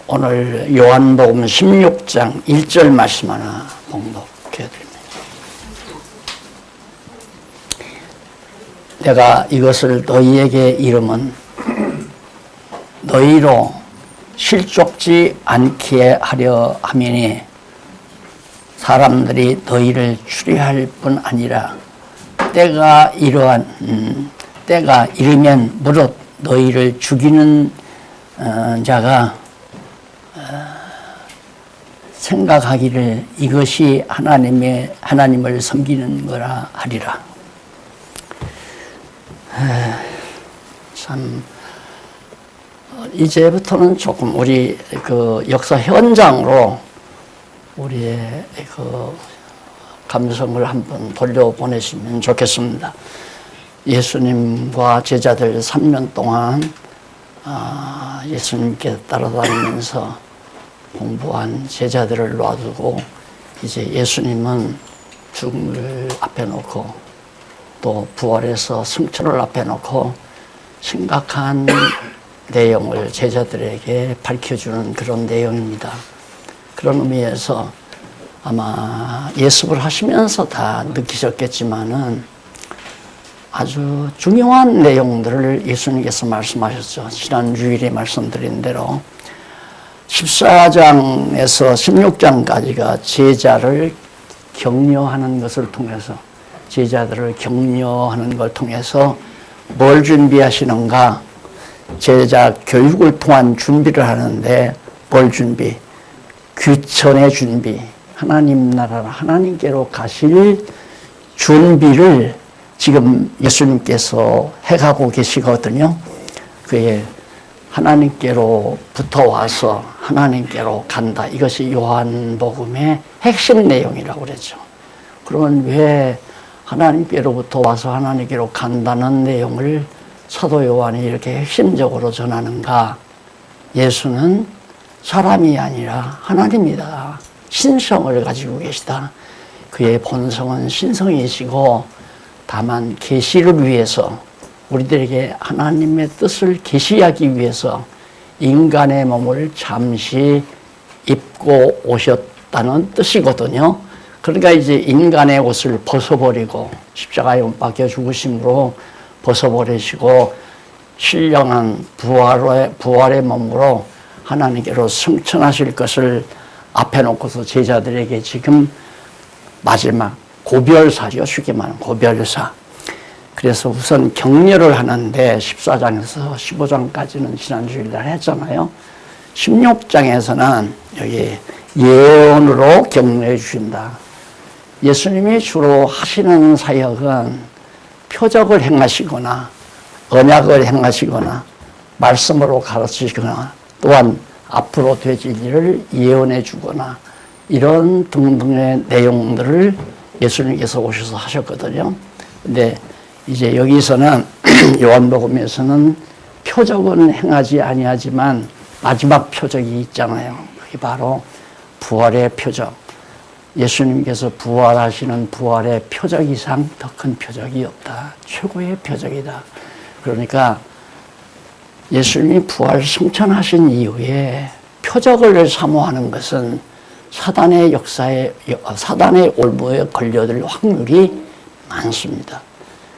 오늘 요한복음 16장 1절 말씀 하나 봉독해 드립니다. 내가 이것을 너희에게 이름은 너희로 실족지 않게 하려 함이니 사람들이 너희를 추리할 뿐 아니라 때가 이르면 무릇 너희를 죽이는 자가 생각하기를 이것이 하나님을 섬기는 거라 하리라. 참 이제부터는 조금 우리 그 역사 현장으로 우리의 그 감성을 한번 돌려보내시면 좋겠습니다. 예수님과 제자들 3년 동안 예수님께 따라다니면서 공부한 제자들을 놔두고 이제 예수님은 죽음을 앞에 놓고 또 부활해서 승천을 앞에 놓고 심각한 내용을 제자들에게 밝혀주는 그런 내용입니다. 그런 의미에서 아마 예습을 하시면서 다 느끼셨겠지만은 아주 중요한 내용들을 예수님께서 말씀하셨죠. 지난 주일에 말씀드린 대로 14장에서 16장까지가 제자를 격려하는 것을 통해서 제자들을 격려하는 걸 통해서 뭘 준비하시는가? 제자 교육을 통한 준비를 하는데 뭘 준비? 귀천의 준비, 하나님 나라 하나님께로 가실 준비를 지금 예수님께서 해가고 계시거든요. 그게 하나님께로 붙어와서 하나님께로 간다. 이것이 요한복음의 핵심 내용이라고 그러죠. 그러면 왜 하나님께로부터 와서 하나님께로 간다는 내용을 사도 요한이 이렇게 핵심적으로 전하는가? 예수는 사람이 아니라 하나님이다. 신성을 가지고 계시다. 그의 본성은 신성이시고 다만 계시를 위해서 우리들에게 하나님의 뜻을 계시하기 위해서 인간의 몸을 잠시 입고 오셨다는 뜻이거든요. 그러니까 이제 인간의 옷을 벗어버리고 십자가에 못 박혀 죽으심으로 벗어버리시고 신령한 부활의 몸으로 하나님께로 승천하실 것을 앞에 놓고서 제자들에게 지금 마지막 고별사죠. 쉽게 말하면 고별사. 그래서 우선 격려를 하는데 14장에서 15장까지는 지난 주일날 했잖아요. 16장에서는 여기 예언으로 격려해 주신다. 예수님이 주로 하시는 사역은 표적을 행하시거나 언약을 행하시거나 말씀으로 가르치시거나 또한 앞으로 되질 일을 예언해 주거나 이런 등등의 내용들을 예수님께서 오셔서 하셨거든요. 근데 이제 여기서는 요한복음에서는 표적은 행하지 아니하지만 마지막 표적이 있잖아요. 그게 바로 부활의 표적. 예수님께서 부활하시는 부활의 표적 이상 더 큰 표적이 없다. 최고의 표적이다. 그러니까 예수님이 부활 승천하신 이후에 표적을 사모하는 것은 사단의 올무에 걸려들 확률이 많습니다.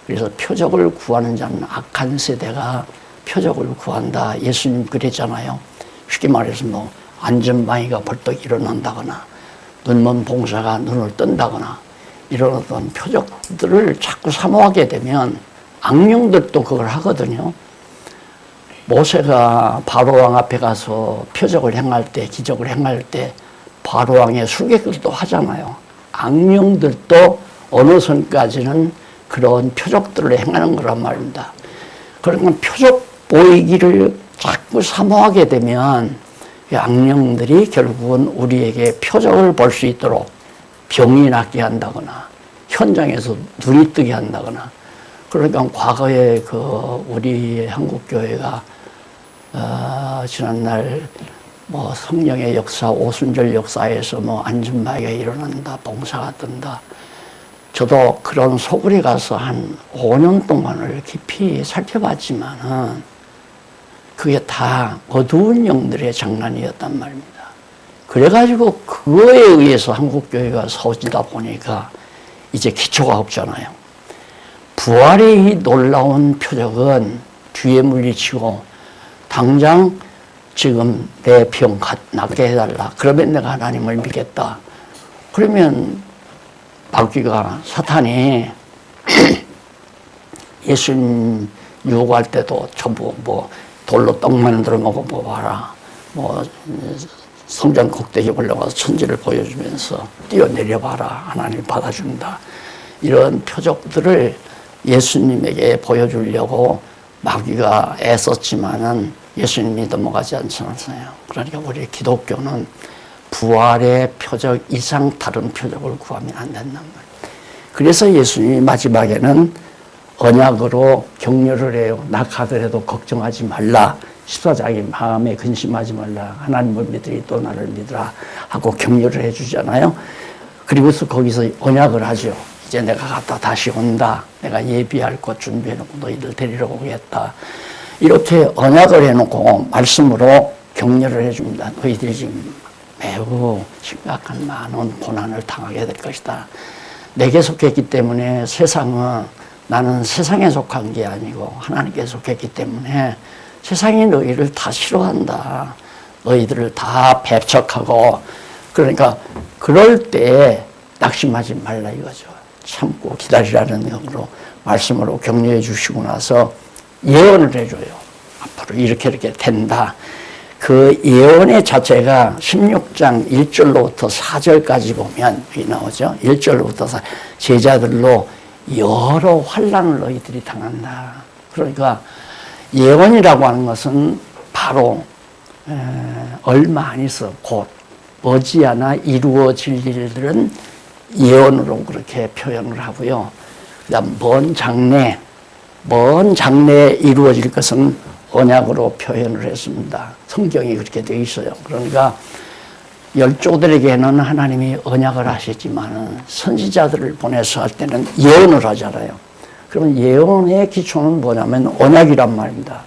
그래서 표적을 구하는 자는 악한 세대가 표적을 구한다. 예수님 그랬잖아요. 쉽게 말해서 뭐 안전방위가 벌떡 일어난다거나 눈먼 봉사가 눈을 뜬다거나 이런 어떤 표적들을 자꾸 사모하게 되면 악령들도 그걸 하거든요. 모세가 바로왕 앞에 가서 표적을 행할 때, 기적을 행할 때 바로왕의 술객들도 하잖아요. 악령들도 어느 선까지는 그런 표적들을 행하는 거란 말입니다. 그러니까 표적 보이기를 자꾸 사모하게 되면 악령들이 결국은 우리에게 표적을 볼 수 있도록 병이 낫게 한다거나 현장에서 눈이 뜨게 한다거나 그러니까 과거에 그 우리 한국교회가 지난날 뭐 성령의 역사, 오순절 역사에서 뭐 안전마이가 일어난다, 봉사가 뜬다. 저도 그런 소굴에 가서 한 5년 동안을 깊이 살펴봤지만은 그게 다 어두운 영들의 장난이었단 말입니다. 그래가지고 그거에 의해서 한국교회가 서지다 보니까 이제 기초가 없잖아요. 부활의 이 놀라운 표적은 뒤에 물리치고 당장 지금 내 병 낫게 해달라. 그러면 내가 하나님을 믿겠다. 그러면 마귀가 사탄이 예수님 유혹할 때도 전부 뭐 돌로 떡 만들어 먹어봐라. 뭐 성전 꼭대기 올라가서 천지를 보여주면서 뛰어내려봐라. 하나님 받아준다. 이런 표적들을 예수님에게 보여주려고 마귀가 애썼지만은 예수님이 넘어가지 않잖아요. 그러니까 우리 기독교는 부활의 표적 이상 다른 표적을 구하면 안 된단 말이에요. 그래서 예수님이 마지막에는 언약으로 격려를 해요. 나 가더라도 걱정하지 말라. 14장에 마음에 근심하지 말라. 하나님을 믿으리 또 나를 믿으라 하고 격려를 해주잖아요. 그리고서 거기서 언약을 하죠. 이제 내가 갔다 다시 온다. 내가 예비할 것 준비해놓고 너희들 데리러 오겠다. 이렇게 언약을 해놓고 말씀으로 격려를 해줍니다. 너희들이 지금 매우 심각한 많은 고난을 당하게 될 것이다. 내게 속했기 때문에 세상은 나는 세상에 속한 게 아니고 하나님께 속했기 때문에 세상이 너희를 다 싫어한다. 너희들을 다 배척하고 그러니까 그럴 때 낙심하지 말라 이거죠. 참고 기다리라는 영으로 말씀으로 격려해 주시고 나서 예언을 해줘요. 앞으로 이렇게 된다. 그 예언의 자체가 16장 1절로부터 4절까지 보면 여기 나오죠. 1절로부터 4절 제자들로 여러 환난을 너희들이 당한다. 그러니까 예언이라고 하는 것은 바로 얼마 안 있어 곧 머지않아 이루어질 일들은 예언으로 그렇게 표현을 하고요. 그다음 먼 장래에 이루어질 것은 언약으로 표현을 했습니다. 성경이 그렇게 되어 있어요. 그러니까 열조들에게는 하나님이 언약을 하시지만 선지자들을 보내서 할 때는 예언을 하잖아요. 그러면 예언의 기초는 뭐냐면 언약이란 말입니다.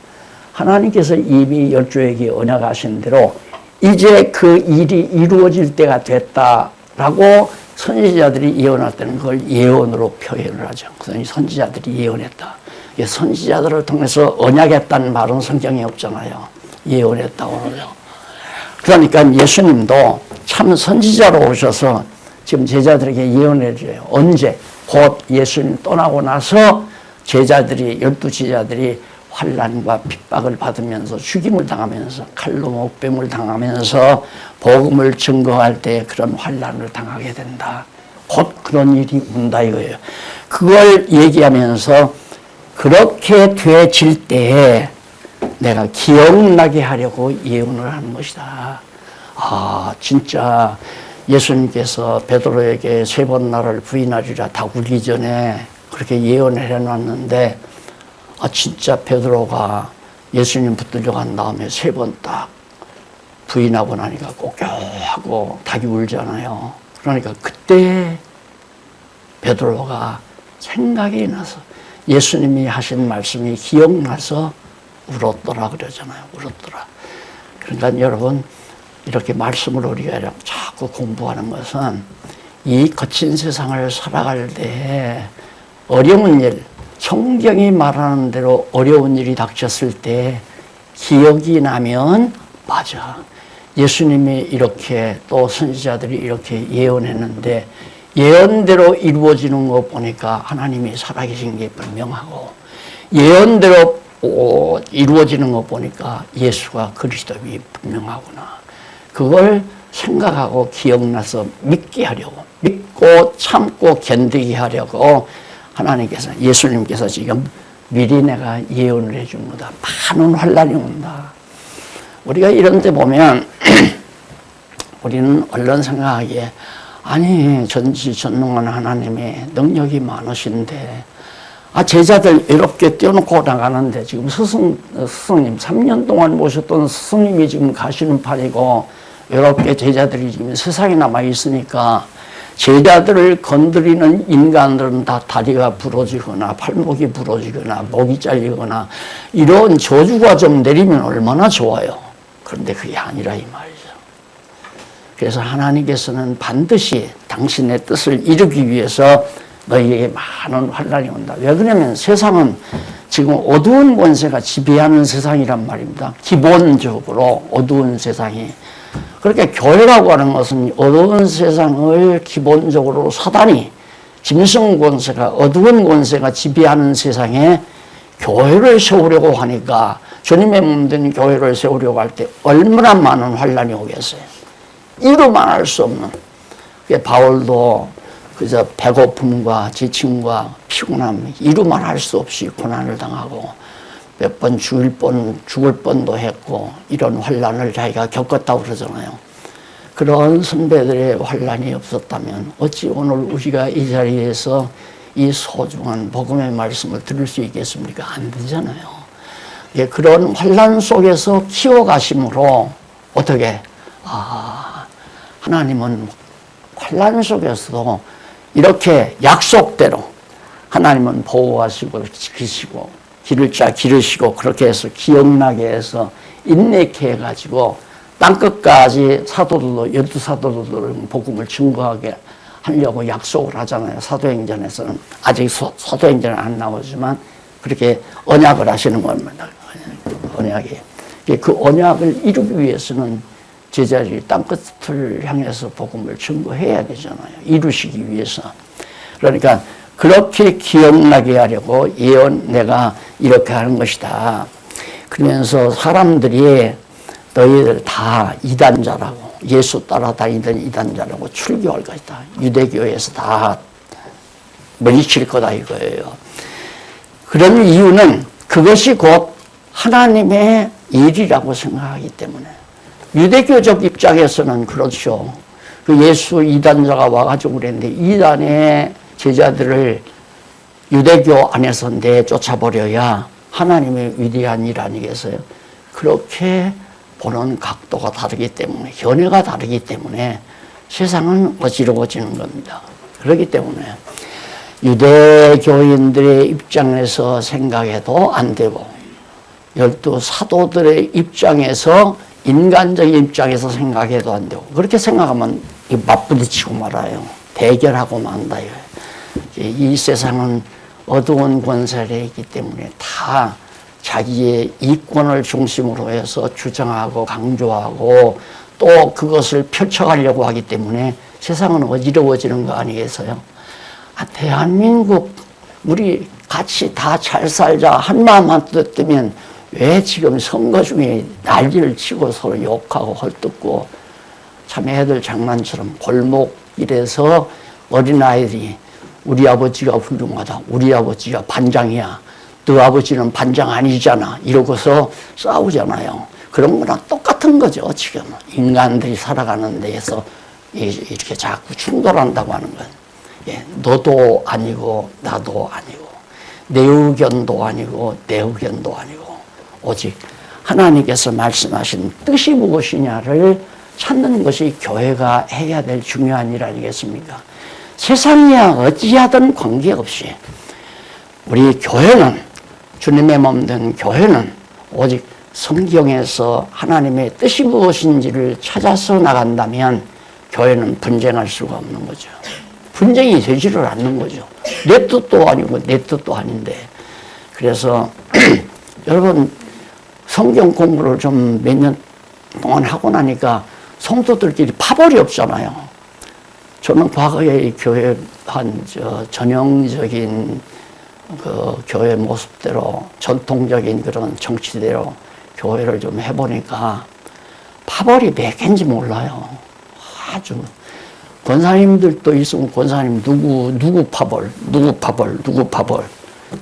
하나님께서 이미 열조에게 언약하신 대로 이제 그 일이 이루어질 때가 됐다라고 선지자들이 예언할 때는 그걸 예언으로 표현을 하죠. 그러니 선지자들이 예언했다. 선지자들을 통해서 언약했다는 말은 성경에 없잖아요. 예언했다고 그러죠. 그러니까 예수님도 참 선지자로 오셔서 지금 제자들에게 예언해 줘요. 언제? 곧 예수님 떠나고 나서 제자들이 12제자들이 환난과 핍박을 받으면서 죽임을 당하면서 칼로 목뱀을 당하면서 복음을 증거할 때 그런 환난을 당하게 된다. 곧 그런 일이 온다 이거예요. 그걸 얘기하면서 그렇게 되질 때에 내가 기억나게 하려고 예언을 하는 것이다. 아, 진짜 예수님께서 베드로에게 3번 나를 부인하리라 다 울기 전에 그렇게 예언을 해놨는데 아, 진짜 베드로가 예수님 붙들려 간 다음에 3번 딱 부인하고 나니까 꼬껴하고 닭이 울잖아요. 그러니까 그때 베드로가 생각이 나서 예수님이 하신 말씀이 기억나서 울었더라 그러잖아요. 울었더라. 그러니까 여러분 이렇게 말씀을 우리가 자꾸 공부하는 것은 이 거친 세상을 살아갈 때 어려운 일, 성경이 말하는 대로 어려운 일이 닥쳤을 때 기억이 나면 맞아. 예수님이 이렇게 또 선지자들이 이렇게 예언했는데 예언대로 이루어지는 거 보니까 하나님이 살아계신 게 분명하고 예언대로 이루어지는 거 보니까 예수가 그리스도임이 분명하구나. 그걸 생각하고 기억나서 믿게 하려고 믿고 참고 견디게 하려고 하나님께서 예수님께서 지금 미리 내가 예언을 해준 거다. 많은 환난이 온다. 우리가 이런 데 보면 우리는 얼른 생각하기에 아니 전지전능한 하나님의 능력이 많으신데 제자들 이렇게 떼어놓고 나가는데 지금 스승님 3년 동안 모셨던 스승님이 지금 가시는 판이고 이렇게 제자들이 지금 세상에 남아 있으니까 제자들을 건드리는 인간들은 다 다리가 부러지거나 팔목이 부러지거나 목이 잘리거나 이런 저주가 좀 내리면 얼마나 좋아요. 그런데 그게 아니라 이 말이죠. 그래서 하나님께서는 반드시 당신의 뜻을 이루기 위해서 너희에게 많은 환난이 온다. 왜 그러냐면 세상은 지금 어두운 권세가 지배하는 세상이란 말입니다. 기본적으로 어두운 세상이. 그렇게 교회라고 하는 것은 어두운 세상을 기본적으로 사단이 짐승 권세가 어두운 권세가 지배하는 세상에 교회를 세우려고 하니까 주님의 몸된 교회를 세우려고 할 때 얼마나 많은 환난이 오겠어요. 이루만 할 수 없는. 바울도 그저 배고픔과 지침과 피곤함 이루만 할 수 없이 고난을 당하고 몇 번 죽을 뻔도 했고 이런 환난을 자기가 겪었다고 그러잖아요. 그런 선배들의 환난이 없었다면 어찌 오늘 우리가 이 자리에서 이 소중한 복음의 말씀을 들을 수 있겠습니까? 안 되잖아요. 그런 환난 속에서 키워가심으로 어떻게 하나님은 환난 속에서도 이렇게 약속대로 하나님은 보호하시고 지키시고 기르시고 그렇게 해서 기억나게 해서 인내케 해가지고 땅끝까지 사도들도 12사도들은 복음을 증거하게 하려고 약속을 하잖아요. 사도행전에서는 아직 사도행전은 안 나오지만 그렇게 언약을 하시는 겁니다. 언약이. 그 언약을 이루기 위해서는 제자들이 땅끝을 향해서 복음을 증거해야 되잖아요. 이루시기 위해서. 그러니까 그렇게 기억나게 하려고 내가 이렇게 하는 것이다. 그러면서 사람들이 너희들 다 이단자라고 예수 따라다니던 이단자라고 출교할 것이다. 유대교에서 다 물리칠 거다 이거예요. 그런 이유는 그것이 곧 하나님의 일이라고 생각하기 때문에 유대교적 입장에서는 그렇죠. 그 예수 이단자가 와가지고 그랬는데 이단의 제자들을 유대교 안에서 내쫓아버려야 하나님의 위대한 일 아니겠어요? 그렇게 보는 각도가 다르기 때문에 견해가 다르기 때문에 세상은 어지러워지는 겁니다. 그렇기 때문에 유대교인들의 입장에서 생각해도 안 되고 12사도들의 입장에서 인간적인 입장에서 생각해도 안 되고 그렇게 생각하면 맞부딪히고 말아요. 대결하고 만다. 이 세상은 어두운 권세에 있기 때문에 다 자기의 이권을 중심으로 해서 주장하고 강조하고 또 그것을 펼쳐가려고 하기 때문에 세상은 어지러워지는 거 아니겠어요? 대한민국 우리 같이 다 잘 살자 한 마음 한뜻 뜨면 왜 지금 선거 중에 난리를 치고 서로 욕하고 헐뜯고 참 애들 장난처럼 골목길에서 어린아이들이 우리 아버지가 훌륭하다. 우리 아버지가 반장이야. 너 아버지는 반장 아니잖아. 이러고서 싸우잖아요. 그런 거랑 똑같은 거죠. 지금 인간들이 살아가는 데에서 이렇게 자꾸 충돌한다고 하는 건 너도 아니고 나도 아니고 내 의견도 아니고 내 의견도 아니고 오직 하나님께서 말씀하신 뜻이 무엇이냐를 찾는 것이 교회가 해야 될 중요한 일 아니겠습니까? 세상이야 어찌하든 관계없이 우리 교회는 주님의 몸된 교회는 오직 성경에서 하나님의 뜻이 무엇인지를 찾아서 나간다면 교회는 분쟁할 수가 없는 거죠. 분쟁이 되지를 않는 거죠. 내 뜻도 아니고 내 뜻도 아닌데. 그래서 여러분 성경 공부를 좀 몇 년 동안 하고 나니까 성도들끼리 파벌이 없잖아요. 저는 과거에 교회 전형적인 그 교회 모습대로 전통적인 그런 정치대로 교회를 좀 해보니까 파벌이 몇 개인지 몰라요. 아주 권사님들도 있으면 권사님 누구 파벌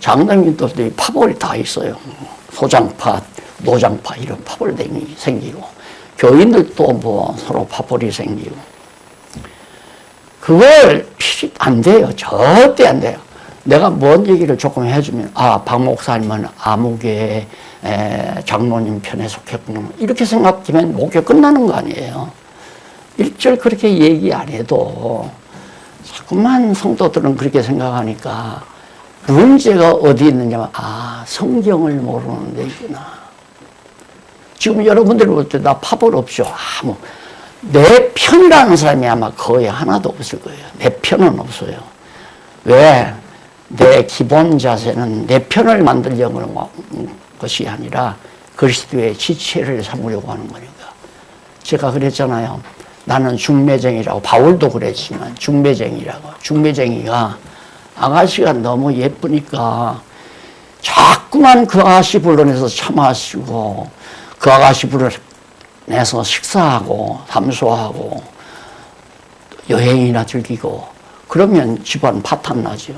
장로님들도 파벌이 다 있어요. 소장파, 노장파 이런 파벌이 생기고 교인들도 뭐 서로 파벌이 생기고 그걸 안 돼요. 절대 안 돼요. 내가 뭔 얘기를 조금 해주면 박 목사님은 아무개 장로님 편에 속했구나 이렇게 생각하면 목회 끝나는 거 아니에요. 일절 그렇게 얘기 안 해도 자꾸만 성도들은 그렇게 생각하니까 문제가 어디 있느냐면, 성경을 모르는 데 있구나. 지금 여러분들이 볼 때 나 파벌 없죠. 내 편이라는 사람이 아마 거의 하나도 없을 거예요. 내 편은 없어요. 왜? 내 기본 자세는 내 편을 만들려고 하는 것이 아니라 그리스도의 지체를 삼으려고 하는 거니까. 제가 그랬잖아요. 나는 중매쟁이라고. 바울도 그랬지만 중매쟁이라고. 중매쟁이가 아가씨가 너무 예쁘니까 자꾸만 그 아가씨 불러내서 차 마시고 그 아가씨 불러내서 식사하고 담소하고 여행이나 즐기고 그러면 집안 파탄 나죠.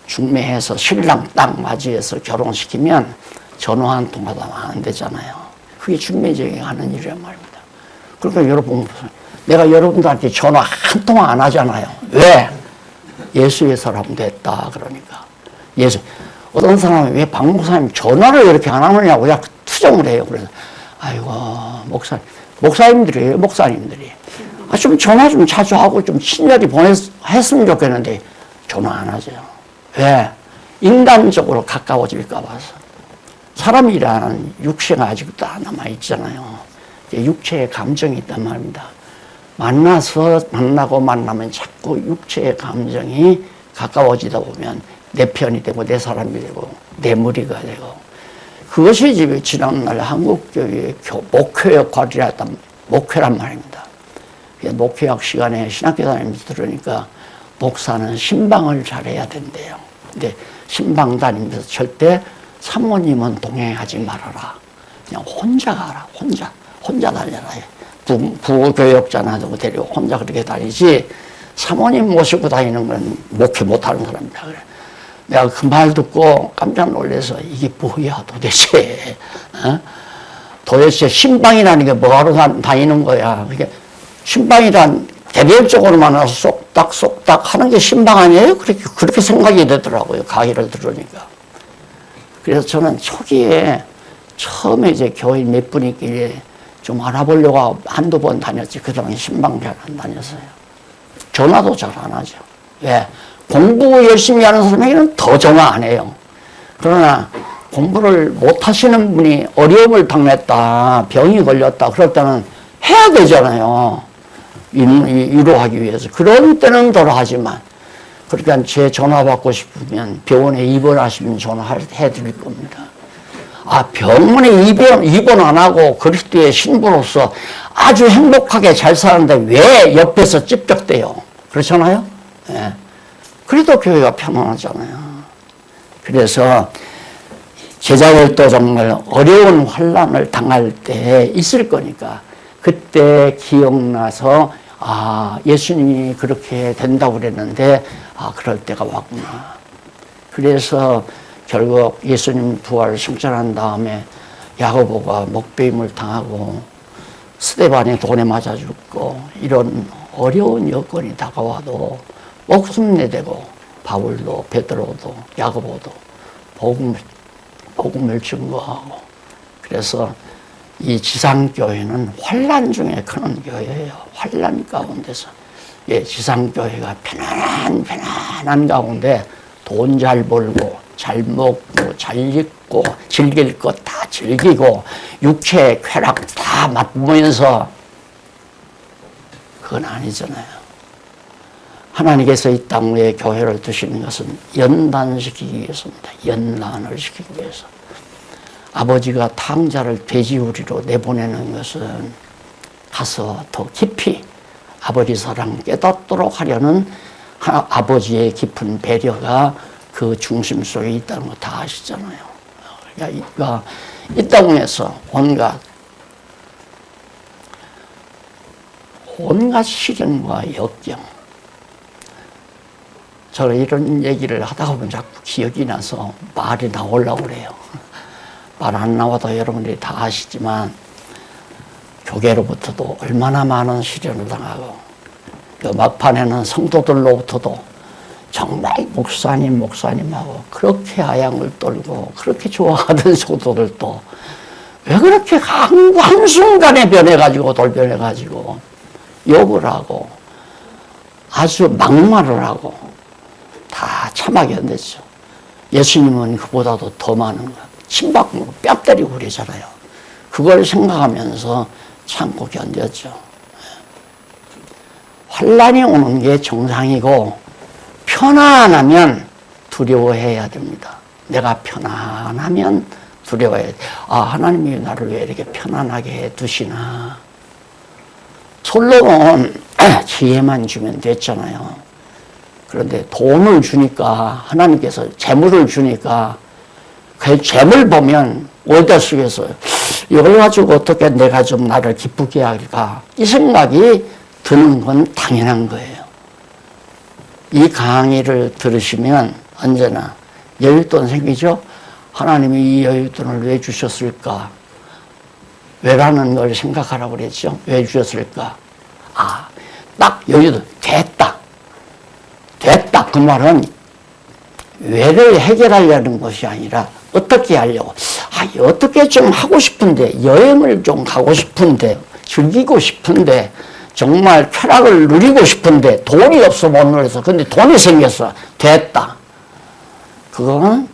중매해서 신랑 딱 맞이해서 결혼시키면 전화 한 통화도 안 되잖아요. 그게 중매쟁이 하는 일이란 말입니다. 그러니까 여러분, 내가 여러분들한테 전화 한 통화 안 하잖아요. 왜? 예수의 사람 됐다 그러니까. 예수. 어떤 사람이 왜 박 목사님 전화를 이렇게 안 하느냐고 자꾸 투정을 해요. 그래서 아이고 목사님들이 좀 전화 좀 자주 하고 좀 친절히 했으면 좋겠는데 전화 안 하죠. 왜? 인간적으로 가까워질까 봐서. 사람이란 육체가 아직도 남아있잖아요. 육체의 감정이 있단 말입니다. 만나면 자꾸 육체의 감정이 가까워지다 보면 내 편이 되고 내 사람이 되고 내 무리가 되고 그것이 지난날 한국교회의 목회란 말입니다. 목회학 시간에 신학교 다니면서 들으니까 목사는 신방을 잘해야 된대요. 근데 신방 다니면서 절대 사모님은 동행하지 말아라. 그냥 혼자 가라. 혼자 다녀라. 부교역자나 누구 데리고 혼자 그렇게 다니지 사모님 모시고 다니는 건 목회 못하는 사람이다. 그래. 내가 그 말 듣고 깜짝 놀라서 이게 뭐야 도대체. 도대체 신방이라는 게 뭐하러 다니는 거야. 그게 신방이란 개별적으로 만나서 쏙닥 하는 게 신방 아니에요? 그렇게 생각이 되더라고요. 강의를 들으니까. 그래서 저는 초기에 처음에 이제 교인 몇 분이길래 좀 알아보려고 한두 번 다녔지. 그 다음에 신방 잘 안 다녔어요. 전화도 잘 안 하죠. 왜? 공부 열심히 하는 사람에게는 더 전화 안 해요. 그러나 공부를 못 하시는 분이 어려움을 당했다, 병이 걸렸다, 그럴 때는 해야 되잖아요. 위로하기 위해서. 그런 때는 덜하지만. 그러니까 제 전화 받고 싶으면 병원에 입원하시면 전화해 드릴 겁니다. 병원에 입원 안 하고 그리스도의 신부로서 아주 행복하게 잘 사는데 왜 옆에서 찝쩍대요? 그렇잖아요? 예. 그래도 교회가 편안하잖아요. 그래서 제자들도 정말 어려운 환난을 당할 때 있을 거니까 그때 기억나서 예수님이 그렇게 된다고 그랬는데 그럴 때가 왔구나. 그래서 결국 예수님 부활을 승천한 다음에 야고보가 목배임을 당하고 스데반이 돈에 맞아 죽고 이런 어려운 여건이 다가와도 목숨 내대고 바울도 베드로도 야고보도 복음을 증거하고 그래서 이 지상교회는 환난 중에 크는 교회예요. 환난 가운데서 지상교회가 편안한 가운데 돈 잘 벌고 잘 먹고 잘 입고 즐길 것 다 즐기고 육체의 쾌락 다 맛보면서 그건 아니잖아요. 하나님께서 이 땅 위에 교회를 두시는 것은 연단시키기 위해서입니다. 연단을 시키기 위해서. 아버지가 탕자를 돼지우리로 내보내는 것은 가서 더 깊이 아버지 사랑 깨닫도록 하려는 아버지의 깊은 배려가 그 중심 속에 있다는 거 다 아시잖아요. 그러니까 이 땅에서 온갖 시련과 역경. 저는 이런 얘기를 하다가 보면 자꾸 기억이 나서 말이 나오려고 그래요. 말 안 나와도 여러분들이 다 아시지만 교계로부터도 얼마나 많은 시련을 당하고 그 막판에는 성도들로부터도 정말 목사님하고 그렇게 아양을 떨고 그렇게 좋아하던 성도들도 왜 그렇게 한순간에 변해가지고 돌변해가지고 욕을 하고 아주 막말을 하고 다 참아 견뎠죠. 예수님은 그보다도 더 많은 거. 침박으로 뺨 때리고 그러잖아요. 그걸 생각하면서 참고 견뎠죠. 환란이 오는 게 정상이고 편안하면 두려워해야 됩니다. 내가 편안하면 두려워해야 돼. 아, 하나님이 나를 왜 이렇게 편안하게 해두시나. 솔로몬 지혜만 주면 됐잖아요. 그런데 돈을 주니까 하나님께서 재물을 주니까 그 재물 보면 오대 속에서 이걸 가지고 어떻게 내가 좀 나를 기쁘게 할까 이 생각이 드는 건 당연한 거예요. 이 강의를 들으시면 언제나 여윳돈 생기죠? 하나님이 이 여윳돈을 왜 주셨을까? 왜라는 걸 생각하라고 그랬죠? 왜 주셨을까? 아, 딱 여윳돈 됐다. 됐다. 그 말은 왜를 해결하려는 것이 아니라 어떻게 하려고. 아, 어떻게 좀 하고 싶은데, 여행을 좀 가고 싶은데, 즐기고 싶은데, 정말 쾌락을 누리고 싶은데 돈이 없어 못 누려서. 근데 돈이 생겼어. 됐다. 그거는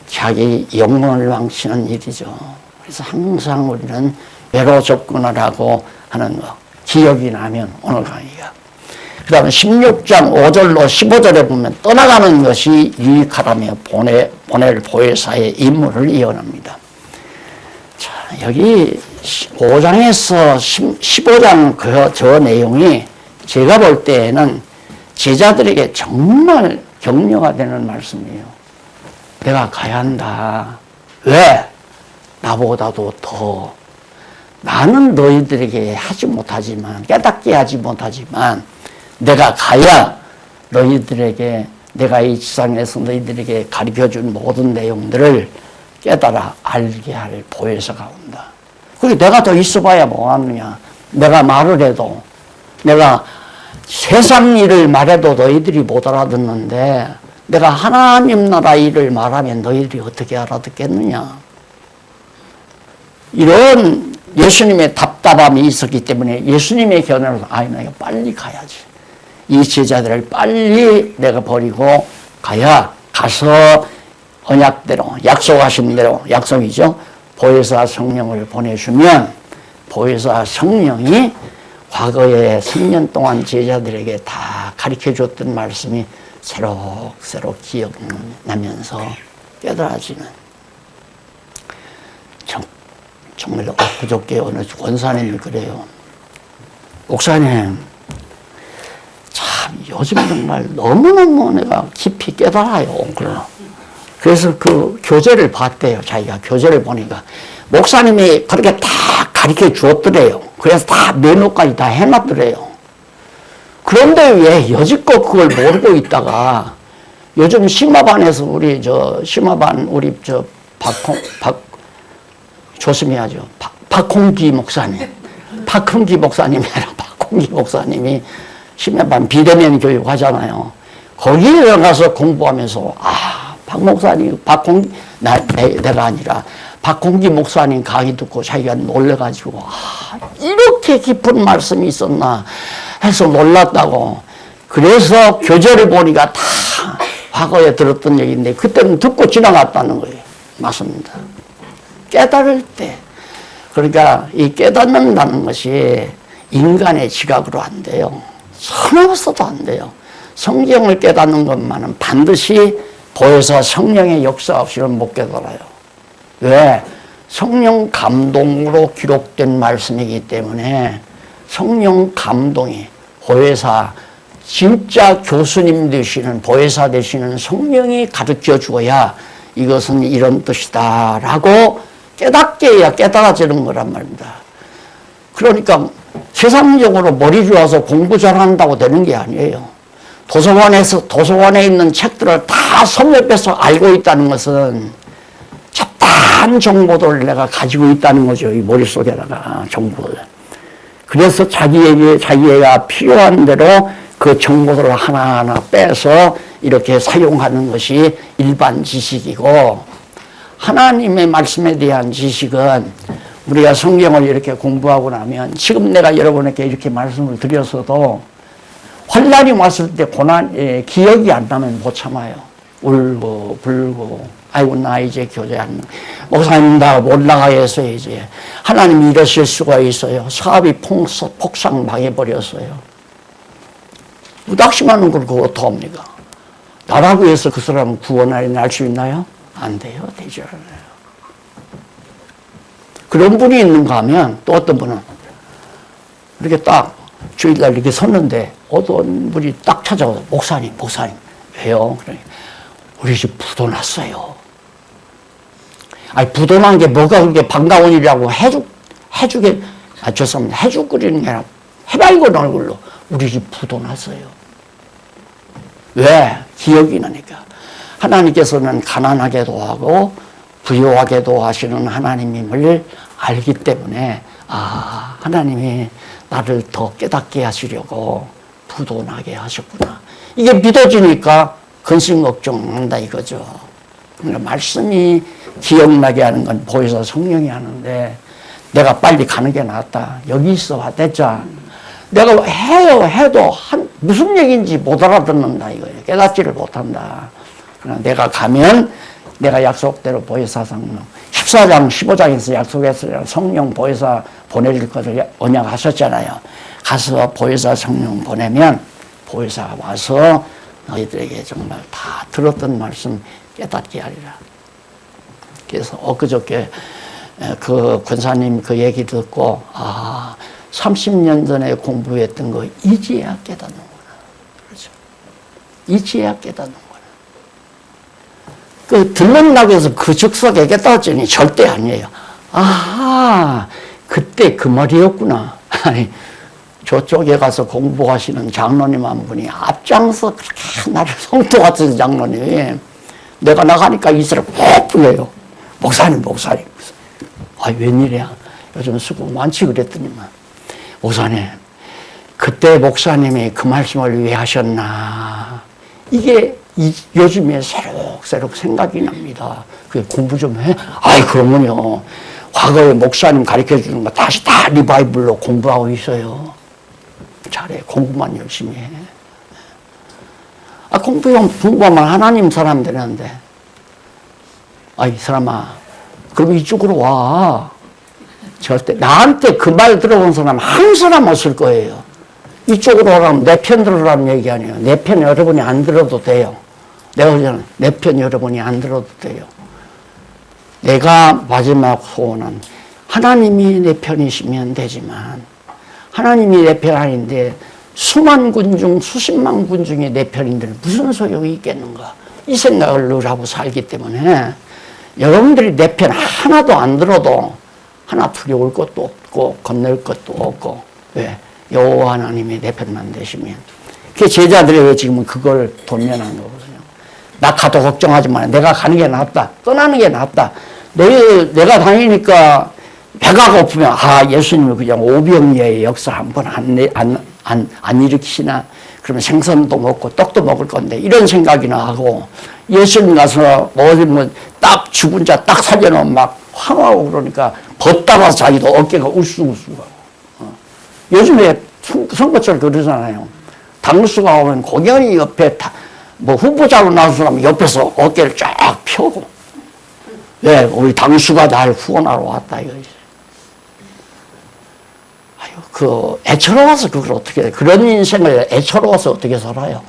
자기 영혼을 망치는 일이죠. 그래서 항상 우리는 외로 접근을 하고 하는 거. 기억이 나면 오늘 강의가. 그 다음에 16장 5절로 15절에 보면 떠나가는 것이 유익하다며 보낼 보혜사의 임무를 이어납니다. 자, 여기 5장에서 15장 저 내용이 제가 볼 때에는 제자들에게 정말 격려가 되는 말씀이에요. 내가 가야 한다. 왜? 나보다도 더. 나는 너희들에게 하지 못하지만, 깨닫게 하지 못하지만, 내가 가야 너희들에게, 내가 이 지상에서 너희들에게 가르쳐준 모든 내용들을 깨달아 알게 할 보혜사가 온다. 그게 내가 더 있어봐야 뭐하느냐. 내가 말을 해도, 내가 세상 일을 말해도 너희들이 못 알아듣는데, 내가 하나님 나라 일을 말하면 너희들이 어떻게 알아듣겠느냐. 이런 예수님의 답답함이 있었기 때문에 예수님의 견해로서 내가 빨리 가야지. 이 제자들을 빨리 내가 버리고 가야 가서 언약대로 약속하신 대로 약속이죠. 보혜사 성령을 보내주면 보혜사 성령이 과거에 3년 동안 제자들에게 다 가르쳐줬던 말씀이 새록새록 기억나면서 깨달아지는 정말 엊그저께 어느 권사님이 그래요. 목사님 참 요즘 정말 너무너무 내가 깊이 깨달아요. 그래서 그 교재를 봤대요. 자기가 교재를 보니까 목사님이 그렇게 다 가르쳐 주었더래요. 그래서 다 메모까지 다 해놨더래요. 그런데 왜 여지껏 그걸 모르고 있다가 요즘 심화반에서 우리 조심해야죠. 박홍기 목사님. 박홍기 목사님이 아니라 박홍기 목사님이 심야반 비대면 교육 하잖아요. 거기에 가서 공부하면서, 박 목사님, 내가 아니라 박홍기 목사님 강의 듣고 자기가 놀래가지고, 이렇게 깊은 말씀이 있었나 해서 놀랐다고. 그래서 교재를 보니까 다 과거에 들었던 얘기인데, 그때는 듣고 지나갔다는 거예요. 맞습니다. 깨달을 때. 그러니까 이 깨닫는다는 것이 인간의 지각으로 안 돼요. 서너서도 안 돼요. 성경을 깨닫는 것만은 반드시 보혜사 성령의 역사 없이는 못 깨달아요. 왜? 성령 감동으로 기록된 말씀이기 때문에 성령 감동이 보혜사, 진짜 교수님 되시는, 보혜사 되시는 성령이 가르쳐 주어야 이것은 이런 뜻이다 라고 깨닫게 해야 깨달아지는 거란 말입니다. 그러니까 세상적으로 머리 좋아서 공부 잘한다고 되는 게 아니에요. 도서관에 있는 책들을 다 섭렵해서 알고 있다는 것은 잡다한 정보들을 내가 가지고 있다는 거죠. 이 머릿속에다가 정보를. 그래서 자기가 필요한 대로 그 정보들을 하나하나 빼서 이렇게 사용하는 것이 일반 지식이고, 하나님의 말씀에 대한 지식은 우리가 성경을 이렇게 공부하고 나면 지금 내가 여러분에게 이렇게 말씀을 드렸어도 환란이 왔을 때 기억이 안 나면 못 참아요. 울고 불고 아이고 나 이제 교제하는 목사님 나 올라가야 해서 이제 하나님이 이러실 수가 있어요. 사업이 폭삭 망해버렸어요. 무닥심하는 걸 그거 어떡합니까? 나라고 해서 그 사람 구원하리 날 수 있나요? 안 돼요. 되지 않아요. 그런 분이 있는가 하면 또 어떤 분은 이렇게 딱 주일날 이렇게 섰는데 어떤 분이 딱 찾아와서 목사님 왜요? 그러니까 우리 집 부도 났어요. 아니 부도 난 게 뭐가 그렇게 반가운 일이라고 죄송합니다. 해죽 끓이는 게 아니라 해맑은 얼굴로 우리 집 부도 났어요. 왜? 기억이 나니까. 하나님께서는 가난하게도 하고 부유하게도 하시는 하나님임을 알기 때문에 하나님이 나를 더 깨닫게 하시려고 부도 나게 하셨구나. 이게 믿어지니까 근심 걱정 한다 이거죠. 그러니까 말씀이 기억나게 하는 건 보혜사 성령이 하는데 내가 빨리 가는 게 낫다. 여기 있어 됐자. 내가 해도 무슨 얘기인지 못 알아듣는다 이거예요. 깨닫지를 못한다. 그러나 내가 가면 내가 약속대로 보혜사 성령 14장 15장에서 약속했어요. 성령 보혜사 보내줄 것을 언약하셨잖아요. 가서 보혜사 성령 보내면 보혜사가 와서 너희들에게 정말 다 들었던 말씀 깨닫게 하리라. 그래서 엊그저께 그 권사님 그 얘기 듣고 30년 전에 공부했던 거 이제야 깨닫는구나. 그렇죠. 이제야 깨닫는구나. 들른다고 해서 그 즉석에 깨닫지니 절대 아니에요. 그때 그 말이었구나. 아니, 저쪽에 가서 공부하시는 장로님 한 분이 앞장서 그렇게 나를 성도 같은 장로님이 내가 나가니까 이 사람 꼭 불러요. 목사님. 웬일이야. 요즘 수고 많지 그랬더니만. 목사님, 그때 목사님이 그 말씀을 왜 하셨나. 이게 요즘에 새록새록 생각이 납니다. 공부 좀 해? 그러면요. 과거에 목사님 가르쳐 주는 거 다시 다 리바이블로 공부하고 있어요. 잘해. 공부만 열심히 해. 공부하면 하나님 사람 되는데. 이 사람아, 그럼 이쪽으로 와. 절대. 나한테 그 말 들어본 사람 한 사람 없을 거예요. 이쪽으로 오라면 내 편 들으라는 얘기 아니에요. 내 편 여러분이 안 들어도 돼요. 내가 그러잖아. 내 편 여러분이 안 들어도 돼요. 내가 마지막 소원은 하나님이 내 편이시면 되지만 하나님이 내 편 아닌데 수만 군 중 수십만 군 중에 내 편인데 무슨 소용이 있겠는가. 이 생각을 늘 하고 살기 때문에 여러분들이 내 편 하나도 안 들어도 하나 두려울 것도 없고 겁낼 것도 없고 왜? 여호와 하나님이 내 편만 되시면 그 제자들이 지금은 그걸 도면한 거거든요. 나 가도 걱정하지 마. 내가 가는 게 낫다. 떠나는 게 낫다. 내가 다니니까 배가 고프면 예수님이 그냥 오병이어의 역사 한번 안 일으키시나? 그러면 생선도 먹고 떡도 먹을 건데 이런 생각이나 하고 예수님 가서 딱 죽은 자 딱 살려놓으면 막 황하고 그러니까 벗다가 자기도 어깨가 울쑥울쑥하고 요즘에 선거철 그러잖아요. 당수가 오면 공연히 옆에 후보자로 나온 사람 옆에서 어깨를 쫙 펴고 왜 우리 당수가 날 후원하러 왔다 이거지. 애처로워서 그걸 어떻게 해. 그런 인생을 애처로워서 어떻게 살아요.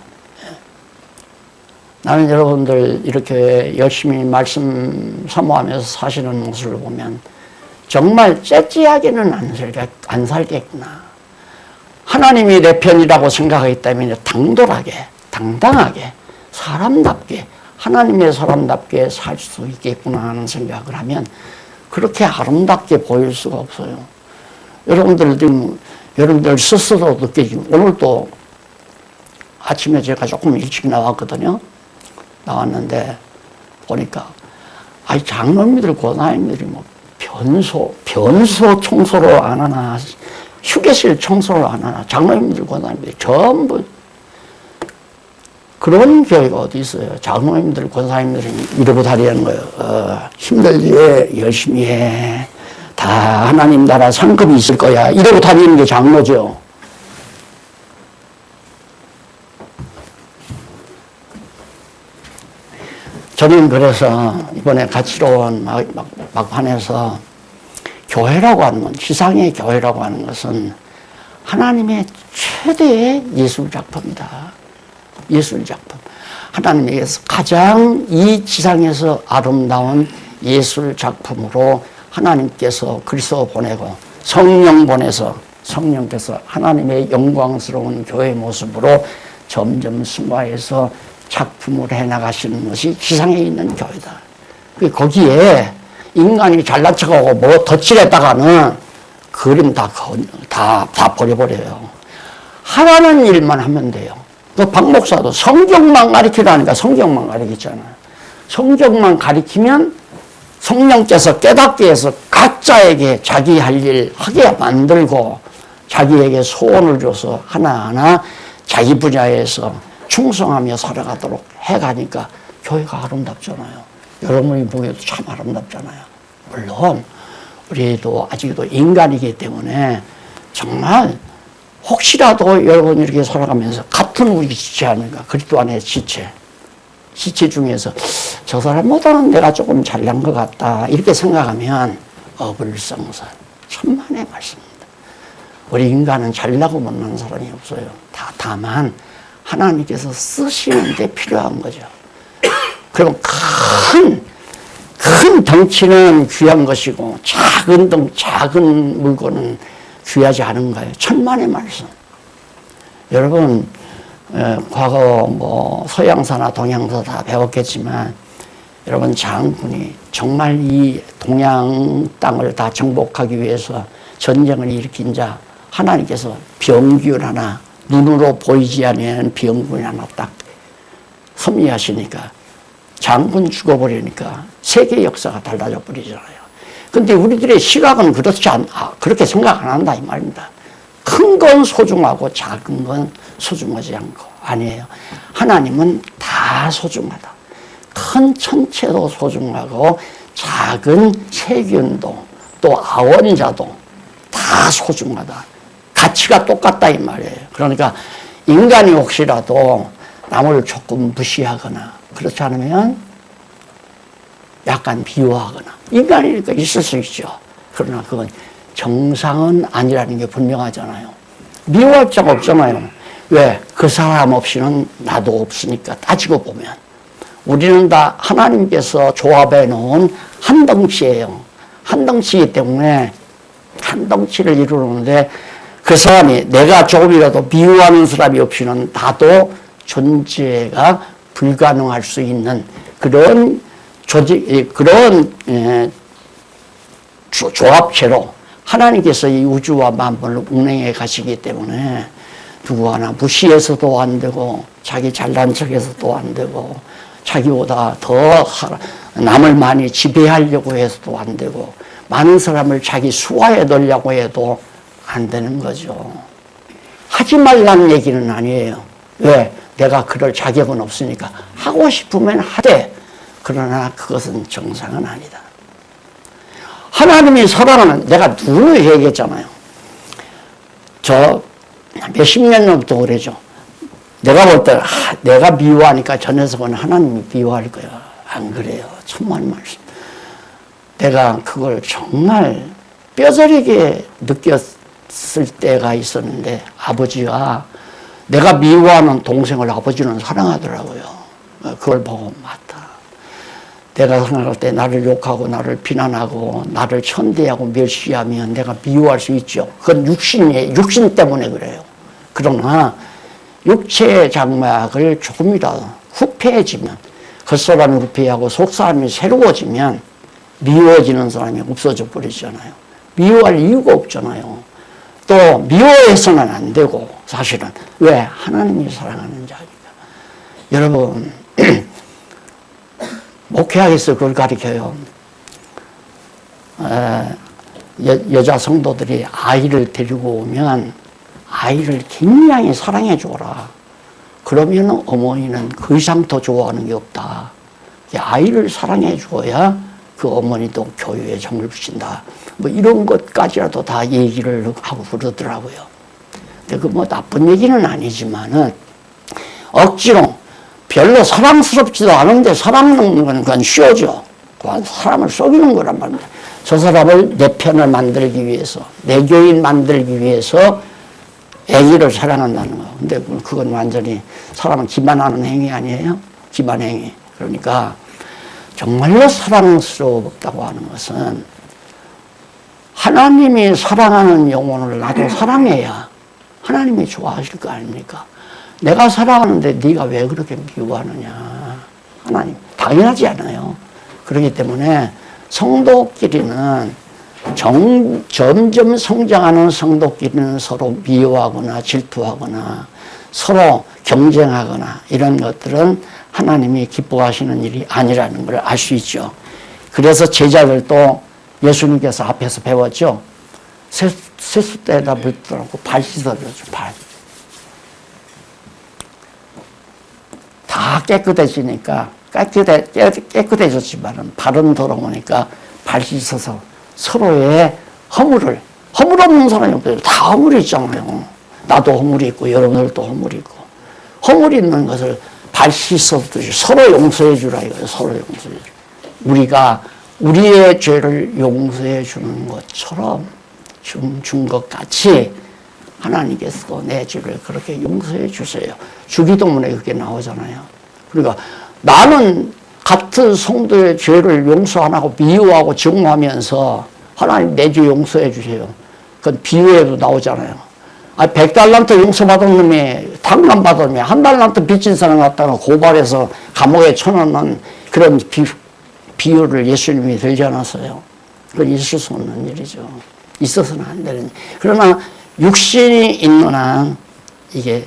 나는 여러분들 이렇게 열심히 말씀 사모하면서 사시는 모습을 보면 정말 째찌하게는 안 살겠구나. 하나님이 내 편이라고 생각하기 때문에 당당하게 사람답게 하나님의 사람답게 살 수 있겠구나 하는 생각을 하면 그렇게 아름답게 보일 수가 없어요. 여러분들 스스로 느끼지만 오늘도 아침에 제가 조금 일찍 나왔거든요. 나왔는데 보니까 장로님들 권사님들이 변소 청소를 안 하나 휴게실 청소를 안 하나 장로님들 권사님들이 전부 그런 교회가 어디 있어요. 장로님들 권사님들이 이러고 다니는 거예요. 힘들지 열심히 해. 다 하나님 나라 상급이 있을 거야. 이러고 다니는 게 장로죠. 저는 그래서 이번에 가치로운 막판에서 교회라고 하는 건, 지상의 교회라고 하는 것은 하나님의 최대의 예술작품이다. 예술작품. 하나님께서 가장 이 지상에서 아름다운 예술작품으로 하나님께서 그리스도 보내고 성령 보내서 성령께서 하나님의 영광스러운 교회 모습으로 점점 승화해서 작품을 해나가시는 것이 지상에 있는 교회다. 거기에 인간이 잘난 척하고 뭐 덧칠했다가는 그림 다 버려버려요. 하라는 일만 하면 돼요. 그 박 목사도 성경만 가르치라니까 성경만 가르치잖아요. 성경만 가르치면 성령께서 깨닫게 해서 각자에게 자기 할 일 하게 만들고 자기에게 소원을 줘서 하나하나 자기 분야에서 충성하며 살아가도록 해가니까 교회가 아름답잖아요. 여러분이 보기에도 참 아름답잖아요. 물론 우리도 아직도 인간이기 때문에 정말 혹시라도 여러분 이렇게 살아가면서 같은 우리 지체 아닌가, 그리스도 안의 지체 중에서 저 사람보다는 내가 조금 잘난 것 같다 이렇게 생각하면 어불성설, 천만의 말씀입니다. 우리 인간은 잘나고 못난 사람이 없어요. 다만 하나님께서 쓰시는 데 필요한 거죠. 그럼 큰 덩치는 귀한 것이고 작은 물건은 귀하지 않은 거예요. 천만의 말씀. 여러분 과거 뭐 서양사나 동양사 다 배웠겠지만 여러분 장군이 정말 이 동양 땅을 다 정복하기 위해서 전쟁을 일으킨 자 하나님께서 병균 하나, 눈으로 보이지 않는 병균 하나 딱 섭리하시니까 장군 죽어버리니까 세계 역사가 달라져 버리잖아요. 근데 우리들의 시각은 그렇게 생각 안 한다 이 말입니다. 큰 건 소중하고 작은 건 소중하지 않고 아니에요. 하나님은 다 소중하다. 큰 천체도 소중하고 작은 세균도 또 아원자도 다 소중하다. 가치가 똑같다 이 말이에요. 그러니까 인간이 혹시라도 남을 조금 무시하거나 그렇지 않으면 약간 비호하거나 인간이니까 있을 수 있죠. 그러나 그건 정상은 아니라는 게 분명하잖아요. 미워할 자가 없잖아요. 왜? 그 사람 없이는 나도 없으니까 따지고 보면 우리는 다 하나님께서 조합해 놓은 한 덩치예요. 한 덩치이기 때문에 한 덩치를 이루는데 그 사람이 내가 조금이라도 미워하는 사람이 없이는 나도 존재가 불가능할 수 있는 그런 조합체로 하나님께서 이 우주와 만물을 운행해 가시기 때문에 누구 하나 무시해서도 안 되고 자기 잘난 척해서도 안 되고 자기보다 더 남을 많이 지배하려고 해서도 안 되고 많은 사람을 자기 수하에 넣으려고 해도 안 되는 거죠. 하지 말라는 얘기는 아니에요. 왜? 내가 그럴 자격은 없으니까 하고 싶으면 하되 그러나 그것은 정상은 아니다. 하나님이 사랑하는 내가 누구 얘기했잖아요. 저 몇십 년 전부터 그러죠. 내가 볼 때 내가 미워하니까 저 녀석은 하나님이 미워할 거야. 안 그래요. 천만 말씀. 내가 그걸 정말 뼈저리게 느꼈을 때가 있었는데 아버지가 내가 미워하는 동생을 아버지는 사랑하더라고요. 그걸 보고 맞다. 내가 생각할 때 나를 욕하고 나를 비난하고 나를 천대하고 멸시하면 내가 미워할 수 있죠. 그건 육신 때문에 그래요. 그러나 육체의 장막을 조금이라도 후패해지면 겉사람이 후패하고 속사람이 새로워지면 미워지는 사람이 없어져 버리잖아요. 미워할 이유가 없잖아요. 또 미워해서는 안 되고 사실은 왜? 하나님이 사랑하는 자니까. 여러분 목회학에서 그걸 가르쳐요. 여자 성도들이 아이를 데리고 오면 아이를 굉장히 사랑해 줘라. 그러면 어머니는 그 이상 더 좋아하는 게 없다. 아이를 사랑해 줘야 그 어머니도 교회에 정을 붙인다. 뭐 이런 것까지라도 다 얘기를 하고 그러더라고요. 근데 그 뭐 나쁜 얘기는 아니지만은 억지로 별로 사랑스럽지도 않은데 사랑하는 건 그건 쉬워져. 그건 사람을 속이는 거란 말입니다. 저 사람을 내 편을 만들기 위해서, 내 교인 만들기 위해서 애기를 사랑한다는 거. 근데 그건 완전히 사람을 기만하는 행위 아니에요? 기만 행위. 그러니까 정말로 사랑스럽다고 하는 것은 하나님이 사랑하는 영혼을 나도 사랑해야 하나님이 좋아하실 거 아닙니까? 내가 사랑하는데 네가 왜 그렇게 미워하느냐. 하나님 당연하지 않아요. 그렇기 때문에 성도끼리는 점점 성장하는 성도끼리는 서로 미워하거나 질투하거나 서로 경쟁하거나 이런 것들은 하나님이 기뻐하시는 일이 아니라는 걸 알 수 있죠. 그래서 제자들도 예수님께서 앞에서 배웠죠. 세숫대에다 물 떠놓고 발 씻어줘죠. 발. 다 깨끗해지니까 깨끗해졌지만 발은 더러우니까 발 씻어서 서로의 허물 없는 사람이 없어요. 다 허물이 있잖아요. 나도 허물이 있고 여러분들도 허물이 있고 허물이 있는 것을 발 씻어듯이 서로 용서해 주라 이거예요. 서로 용서해 주. 우리가 우리의 죄를 용서해 주는 것처럼 준 것 같이 하나님께서도 내 죄를 그렇게 용서해 주세요. 주기도문에 그게 나오잖아요. 그러니까 나는 같은 성도의 죄를 용서 안 하고 미워하고 증오하면서 하나님 내 죄 용서해 주세요. 그건 비유에도 나오잖아요. 100달란트 용서받은 놈이 탕감받은 놈이 1달란트 빚진 사람 갖다가 고발해서 감옥에 쳐넣는 그런 비유를 예수님이 들지 않았어요. 그건 있을 수 없는 일이죠. 있어서는 안 되는 일. 그러나 육신이 있는 한 이게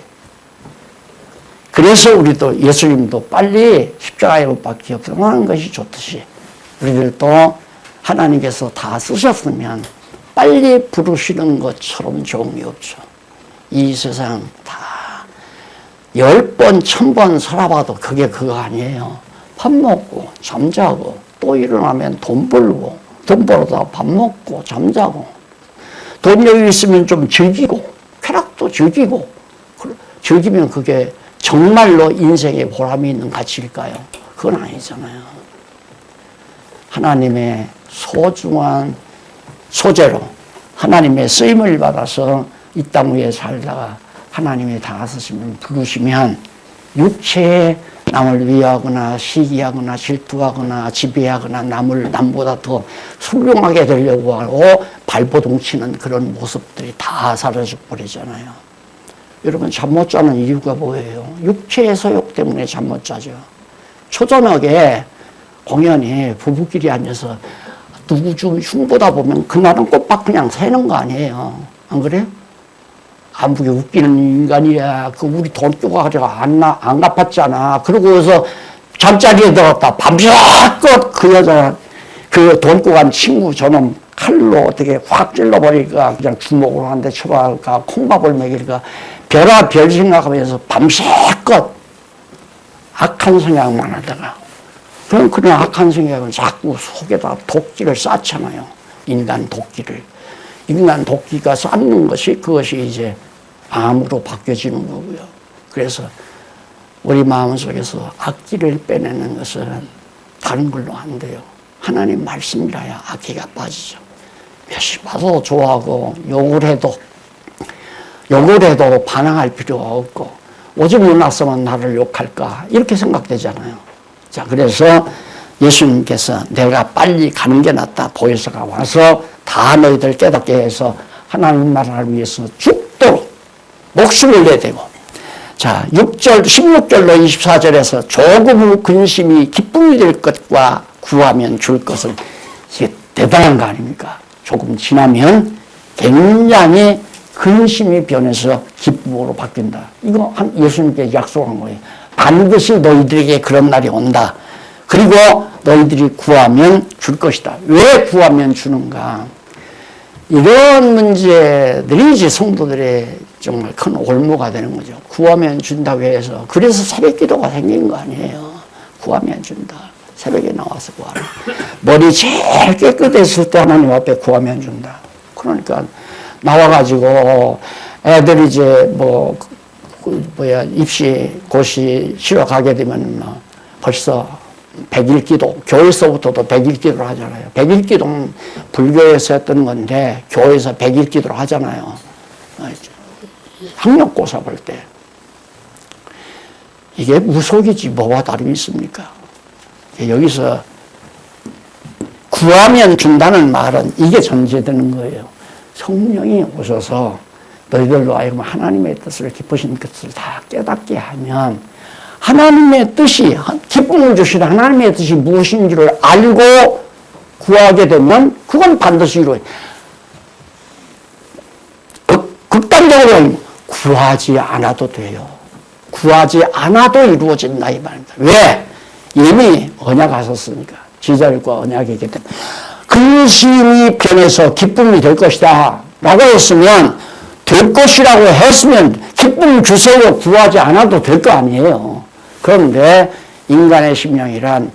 그래서 우리도 예수님도 빨리 십자가에 못 박혀 경험하는 것이 좋듯이 우리들도 하나님께서 다 쓰셨으면 빨리 부르시는 것처럼 좋은 게 없죠. 이 세상 다 10번, 1000번 살아봐도 그게 그거 아니에요. 밥 먹고 잠자고 또 일어나면 돈 벌고 돈 벌어다 밥 먹고 잠자고 돈 여유 있으면 좀 즐기고 쾌락도 즐기고 즐기면 그게 정말로 인생에 보람이 있는 가치일까요? 그건 아니잖아요. 하나님의 소중한 소재로 하나님의 쓰임을 받아서 이 땅 위에 살다가 하나님이 다스시면 부르시면 육체에 남을 위하거나 시기하거나 질투하거나 지배하거나 남보다 더 훌륭하게 되려고 하고 발버둥치는 그런 모습들이 다 사라져 버리잖아요. 여러분 잠 못 자는 이유가 뭐예요? 육체의 소욕 때문에 잠 못 자죠. 초저녁에 공연히 부부끼리 앉아서 누구 좀 흉보다 보면 그날은 꼬박 그냥 새는 거 아니에요. 안 그래요? 아무게 웃기는 인간이야. 그 우리 돈 쪼가지고 안 갚았잖아. 그러고서 잠자리에 들어갔다. 밤새껏 그 여자, 그 돈 꼬간 친구 저놈 칼로 어떻게 확 찔러버리니까 그냥 주먹으로 한 대 쳐박을까 콩밥을 먹일까 별아 별 생각하면서 밤새껏 악한 생각만 하다가 그럼 그런 악한 생각은 자꾸 속에다 도끼를 쌓잖아요. 인간 도끼를. 인간 도끼가 쌓는 것이 그것이 이제 암으로 바뀌어지는 거고요. 그래서 우리 마음속에서 악기를 빼내는 것은 다른 걸로 안 돼요. 하나님 말씀이라야 악기가 빠지죠. 몇시 봐도 좋아하고 욕을 해도 반항할 필요가 없고 오직 문났으면 나를 욕할까 이렇게 생각되잖아요. 자, 그래서 예수님께서 내가 빨리 가는 게 낫다. 보혜사가 와서 다 너희들 깨닫게 해서 하나님 나라를 위해서 죽도록 목숨을 내대고 자 16절로 24절에서 조금 근심이 기쁨이 될 것과 구하면 줄 것은 이게 대단한 거 아닙니까? 조금 지나면 굉장히 근심이 변해서 기쁨으로 바뀐다. 이거 예수님께 약속한 거예요. 반드시 너희들에게 그런 날이 온다. 그리고 너희들이 구하면 줄 것이다. 왜 구하면 주는가? 이런 문제들이 이제 성도들의 정말 큰 올무가 되는 거죠. 구하면 준다고 해서. 그래서 새벽 기도가 생긴 거 아니에요. 구하면 준다. 새벽에 나와서 구하라. 머리 제일 깨끗했을 때 하나님 앞에 구하면 준다. 그러니까 나와가지고 애들이 이제 뭐 입시, 고시 쉬러 가게 되면 벌써 100일 기도, 교회에서부터도 100일 기도를 하잖아요. 100일 기도는 불교에서 했던 건데, 교회에서 100일 기도를 하잖아요. 학력고사 볼 때. 이게 무속이지 뭐와 다름이 있습니까? 여기서 구하면 준다는 말은 이게 전제되는 거예요. 성령이 오셔서 너희들로 하여금 하나님의 뜻을 깊으신 뜻을 다 깨닫게 하면 하나님의 뜻이, 기쁨을 주시는 하나님의 뜻이 무엇인지를 알고 구하게 되면 그건 반드시 이루어요. 극단적으로 구하지 않아도 돼요. 구하지 않아도 이루어진다 이 말입니다. 왜? 이미 언약하셨으니까. 지자율과 언약이기 때문에. 근심이 변해서 기쁨이 될 것이다 라고 했으면, 될 것이라고 했으면 기쁨 주세요 구하지 않아도 될 거 아니에요. 그런데 인간의 심령이란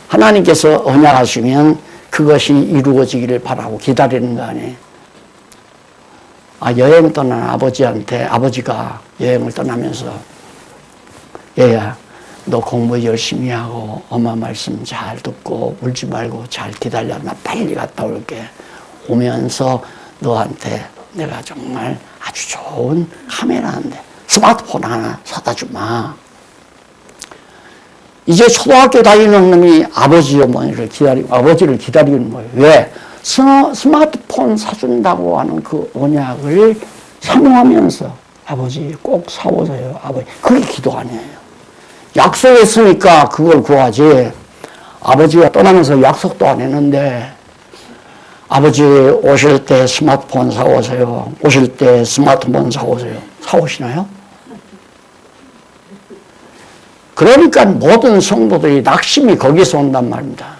하나님께서 언약하시면 그것이 이루어지기를 바라고 기다리는 거 아니에요. 여행 떠난 아버지가 여행을 떠나면서, 얘야, 너 공부 열심히 하고 엄마 말씀 잘 듣고 울지 말고 잘 기다려. 나 빨리 갔다 올게. 오면서 너한테 내가 정말 아주 좋은 카메라인데 스마트폰 하나 사다 주마. 이제 초등학교 다니는 놈이 아버지를 기다리는 거예요. 왜? 스마트폰 사준다고 하는 그 언약을 사모하면서 아버지 꼭 사오세요. 아버지. 그게 기도 아니에요. 약속했으니까 그걸 구하지. 아버지가 떠나면서 약속도 안 했는데, 아버지 오실 때 스마트폰 사오세요. 오실 때 스마트폰 사오세요. 사오시나요? 그러니까 모든 성도들이 낙심이 거기서 온단 말입니다.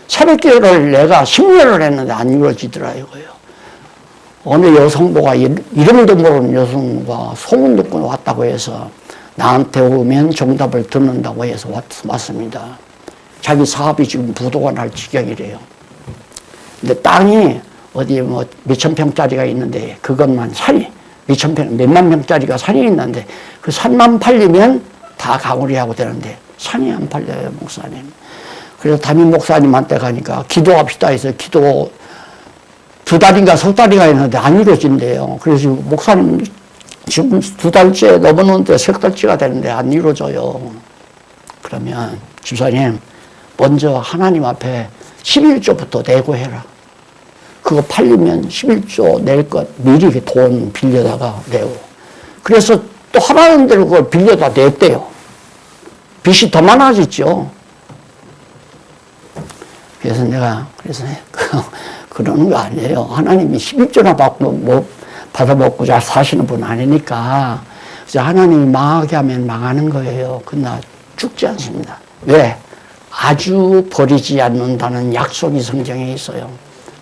새벽기도를 내가 10년을 했는데 안 이루어지더라 이거예요. 어느 여성도가 이름도 모르는 여성도가 소문 듣고 왔다고 해서 나한테 오면 정답을 듣는다고 해서 왔습니다. 자기 사업이 지금 부도가 날 지경이래요. 근데 땅이 어디 몇천 평짜리가 있는데 그것만 산이 몇만 평짜리가 산이 있는데 그 산만 팔리면 다 가구리하고 되는데 산이 안 팔려요, 목사님. 그래서 담임 목사님한테 가니까 기도합시다 해서 기도 2달인가 3달인가 했는데 안 이루어진대요. 그래서 목사님 지금 2달째 넘었는데 3달째가 되는데 안 이루어져요. 그러면 집사님 먼저 하나님 앞에 11조부터 내고 해라. 그거 팔리면 11조 낼 것 미리 돈 빌려다가 내고. 그래서 또 하라는 대로 그걸 빌려다 냈대요. 빚이 더 많아졌죠. 그래서 내가 그러는 거 아니에요. 하나님이 11조나 받아먹고 잘 사시는 분 아니니까. 그래서 하나님이 망하게 하면 망하는 거예요. 그러나 죽지 않습니다. 왜? 아주 버리지 않는다는 약속이 성경에 있어요.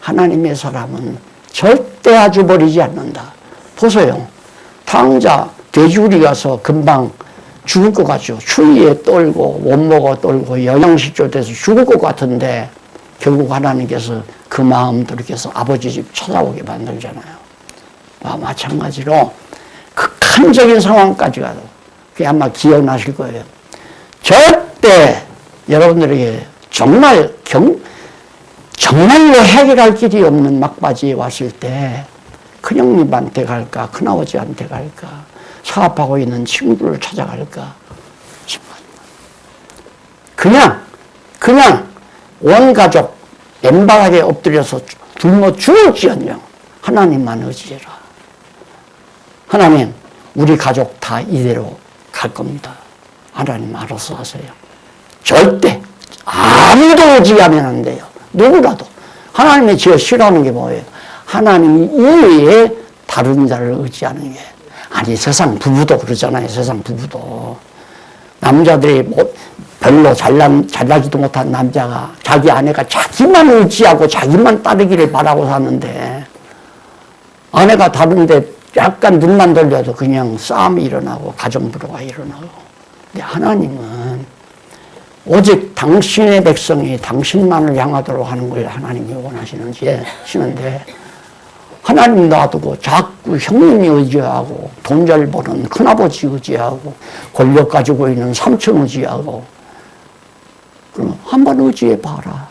하나님의 사람은 절대 아주 버리지 않는다. 보세요. 탕자, 돼지우리 가서 금방 죽을 것 같죠. 추위에 떨고 원모가 떨고 영양실조 돼서 죽을 것 같은데 결국 하나님께서 그 마음 들이켜서 아버지 집 찾아오게 만들잖아요. 마찬가지로 극한적인 상황까지 가도 그게 아마 기억나실 거예요. 절대 여러분들에게 정말로 해결할 길이 없는 막바지에 왔을 때 큰형님한테 갈까, 큰아버지한테 갈까, 사업하고 있는 친구를 찾아갈까 그냥 온 가족 맨바닥에 엎드려서 굶어 죽을지언정 하나님만 의지해라. 하나님, 우리 가족 다 이대로 갈 겁니다. 하나님 알아서 하세요. 절대 아무도 의지하면 안 돼요. 누구라도. 하나님이 제일 싫어하는 게 뭐예요? 하나님 이외에 다른 자를 의지하는 게. 아니, 세상 부부도 그러잖아요. 세상 부부도. 남자들이 별로 잘나지도 못한 남자가 자기 아내가 자기만 의지하고 자기만 따르기를 바라고 사는데 아내가 다른데 약간 눈만 돌려도 그냥 싸움이 일어나고 가정불화가 일어나고. 근데 하나님은 오직 당신의 백성이 당신만을 향하도록 하는 걸 하나님이 원하시는데 하나님 놔두고 자꾸 형님이 의지하고 돈 잘 버는 큰아버지 의지하고 권력 가지고 있는 삼촌 의지하고 그럼 한번 의지해 봐라.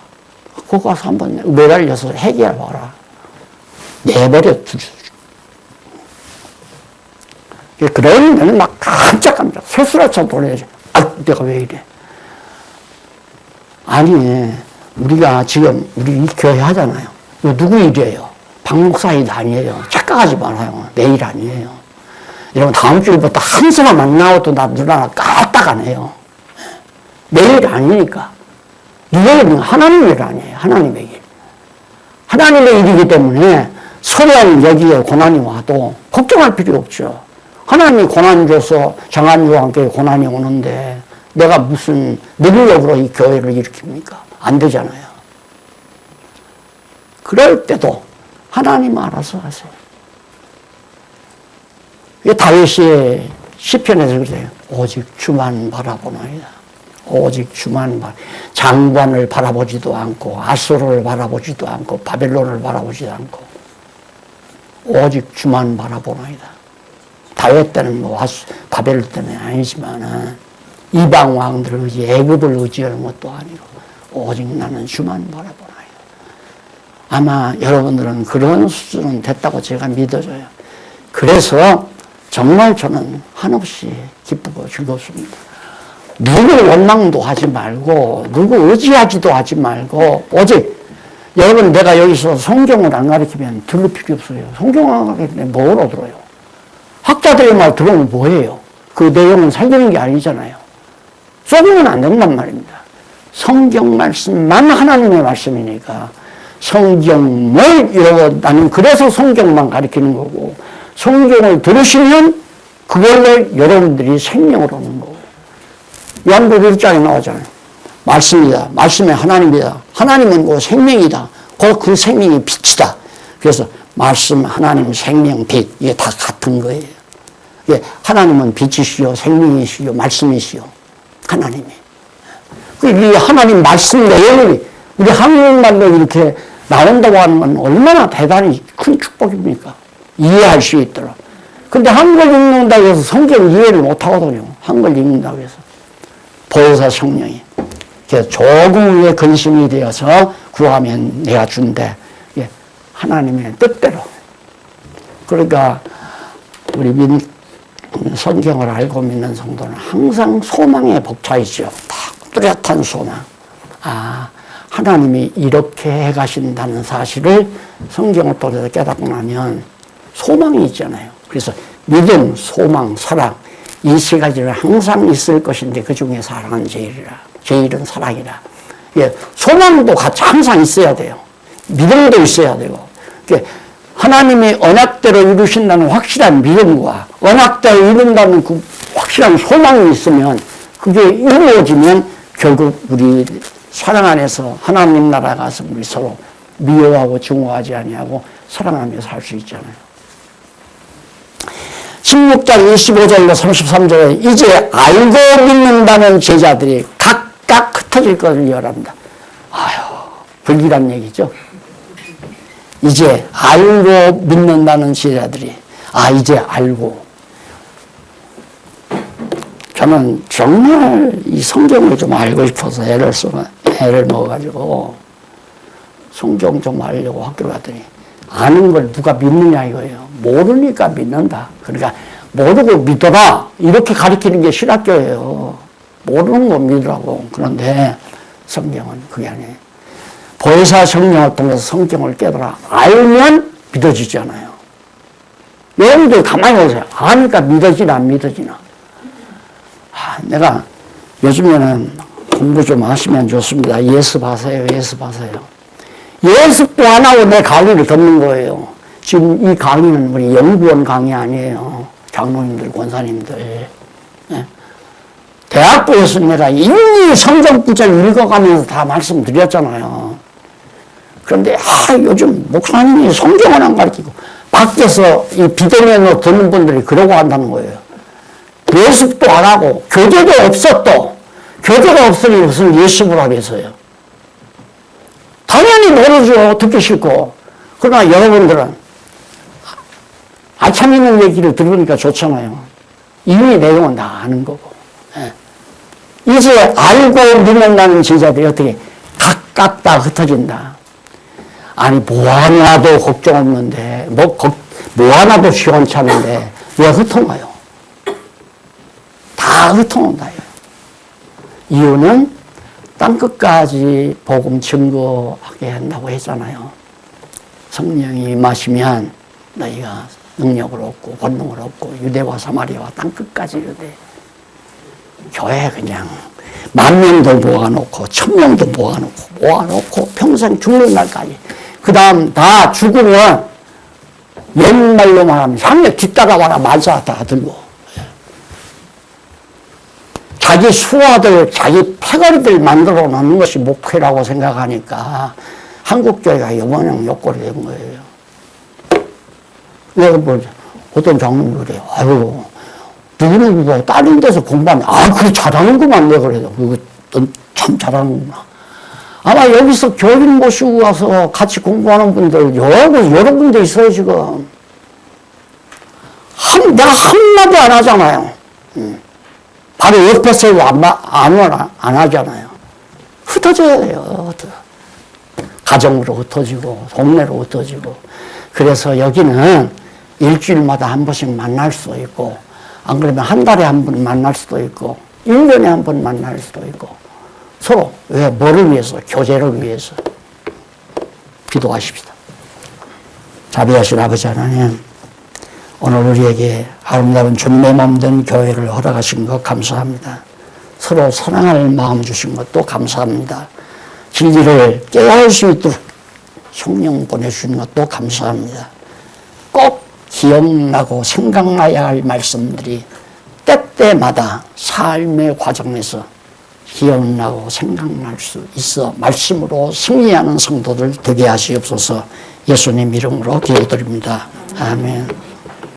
거기 가서 한번 매달려서 해결해 봐라. 내버려 두죠. 그러면 막 깜짝깜짝 새수라쳐 보내야지. 아, 내가 왜 이래? 아니, 우리가 지금 우리 이 교회 하잖아요. 이거 누구 일이에요? 박 목사 일 아니에요. 착각하지 말아요. 내 일 아니에요. 여러분 다음 주부터 한 사람 안 나와도 나 눈 하나 까딱 안 해요. 내 일 아니니까. 누구의 일은 하나님의 일 아니에요. 하나님의 일. 하나님의 일이기 때문에 설령 여기에 고난이 와도 걱정할 필요 없죠. 하나님이 고난 줘서 장안유한교회 고난이 오는데 내가 무슨 능력으로 이 교회를 일으킵니까? 안 되잖아요. 그럴 때도 하나님 알아서 하세요. 다윗이 시편에서 그래요. 오직 주만 바라보나이다. 오직 주만 장관을 바라보지도 않고 아수르를 바라보지도 않고 바벨론을 바라보지도 않고 오직 주만 바라보나이다. 다윗 때는 뭐 바벨론 때는 아니지만 이방 왕들을 의지 애굽을 의지하는 것도 아니고 오직 나는 주만 바라보나이다. 아마 여러분들은 그런 수준은 됐다고 제가 믿어져요. 그래서 정말 저는 한없이 기쁘고 즐겁습니다. 누구 원망도 하지 말고 누구 의지하지도 하지 말고 오직 여러분 내가 여기서 성경을 안 가르치면 들을 필요 없어요. 성경 안 가르치면 뭘 얻어요? 학자들의 말 들으면 뭐예요? 그 내용은 살리는 게 아니잖아요. 쏘면 안 된단 말입니다. 성경 말씀만 하나님의 말씀이니까 성경을 여러분 나는 그래서 성경만 가르치는 거고 성경을 들으시면 그걸로 여러분들이 생명을 얻는 거고 요한복음 1장에 나오잖아요. 말씀이다. 말씀이 하나님이다. 하나님은 그 생명이다. 그 생명이 빛이다. 그래서 말씀, 하나님, 생명, 빛 이게 다 같은 거예요. 이게 하나님은 빛이시요 생명이시요 말씀이시요 하나님이. 이 하나님 말씀 내용이 우리 한국말로 이렇게 나온다고 하는 건 얼마나 대단히 큰 축복입니까? 이해할 수 있도록. 근데 한글 읽는다고 해서 성경 이해를 못하거든요. 한글 읽는다고 해서. 보혜사 성령이. 그래서 조금 위에 근심이 되어서 구하면 내가 준대. 하나님의 뜻대로. 그러니까 우리 성경을 알고 믿는 성도는 항상 소망에 벅차 있죠. 다 뚜렷한 소망. 아, 하나님이 이렇게 해가신다는 사실을 성경을 통해서 깨닫고 나면 소망이 있잖아요. 그래서 믿음, 소망, 사랑 이 세 가지를 항상 있을 것인데 그 중에 사랑은 제일이라. 제일은 사랑이라. 예, 소망도 같이 항상 있어야 돼요. 믿음도 있어야 되고. 하나님이 언약대로 이루신다는 확실한 믿음과 언약대로 이룬다는 그 확실한 소망이 있으면 그게 이루어지면 결국 우리 사랑 안에서 하나님 나라 가서 우리 서로 미워하고 증오하지 아니하고 사랑하며 살 수 있잖아요. 16장 25절로 33절에 이제 알고 믿는다는 제자들이 각각 흩어질 것을 예언합니다. 아유, 불길한 얘기죠. 이제 알고 믿는다는 제자들이 이제 알고 저는 정말 이 성경을 좀 알고 싶어서 애를 먹어가지고 성경 좀 알려고 학교 갔더니 아는 걸 누가 믿느냐 이거예요. 모르니까 믿는다. 그러니까 모르고 믿어라 이렇게 가르치는 게 신학교예요. 모르는 거 믿으라고. 그런데 성경은 그게 아니에요. 보혜사 성령을 통해서 성경을 깨달아 알면 믿어지잖아요. 여러분들 가만히 보세요. 아니까 믿어지나 안 믿어지나. 내가 요즘에는 공부 좀 하시면 좋습니다. 예습하세요. 예습하세요. 예습도 안 하고 내 강의를 듣는 거예요. 지금 이 강의는 우리 연구원 강의 아니에요. 장로님들, 권사님들. 네. 대학교에서 내가 이미 성경 구절 읽어가면서 다 말씀드렸잖아요. 그런데 요즘 목사님이 성경을 안 가르치고 밖에서 이 비대면으로 듣는 분들이 그러고 한다는 거예요. 예습도 안 하고 교재도 없어 또. 교재가 없으니 무슨 예습을 하겠어요. 당연히 모르죠. 듣기 싫고. 그러나 여러분들은 아참 있는 얘기를 들으니까 좋잖아요. 이미 내용은 다 아는 거고. 예. 이제 알고 믿는다는 제자들이 어떻게 각각 다 흩어진다. 아니, 뭐 하나도 걱정 없는데, 뭐 하나도 시원찮은데, 왜 흩어놔요? 다 흩어놓는다. 이유는 땅끝까지 복음 증거하게 한다고 했잖아요. 성령이 임하시면 너희가 능력을 얻고 권능을 얻고 유대와 사마리아와 땅끝까지 이르되, 교회 그냥 10,000명도 모아놓고 1,000명도 모아놓고 평생 죽는 날까지, 그 다음 다 죽으면 옛말로 말하면 향에 뒤따라와라 말자 다 들고, 자기 수하들, 자기 패거리들 만들어 놓는 것이 목표라고 생각하니까 한국교회가 영원형 욕구를 낸 거예요. 내가 뭐 어떤 장로님 그래요. 아유, 누구는 뭐 다른 데서 공부하면, 그래 잘하는구만. 내가 그래요. 그거 참 잘하는구나. 아마 여기서 교인 모시고 가서 같이 공부하는 분들 여러 군데 있어요, 지금. 내가 한마디 안 하잖아요. 바로 옆에서 안 하잖아요. 흩어져야 돼요. 가정으로 흩어지고, 동네로 흩어지고. 그래서 여기는 일주일마다 한 번씩 만날 수도 있고, 안 그러면 한 달에 한 번 만날 수도 있고, 1년에 한 번 만날 수도 있고, 서로, 왜, 뭐를 위해서? 교제를 위해서. 기도하십시다. 자비하신 아버지 하나님, 오늘 우리에게 아름다운 주님의 몸 된 교회를 허락하신 것 감사합니다. 서로 사랑할 마음 주신 것도 감사합니다. 진리를 깨달을 수 있도록 성령 보내주신 것도 감사합니다. 꼭 기억나고 생각나야 할 말씀들이 때때마다 삶의 과정에서 기억나고 생각날 수 있어 말씀으로 승리하는 성도들 되게 하시옵소서. 예수님 이름으로 기도드립니다. 아멘.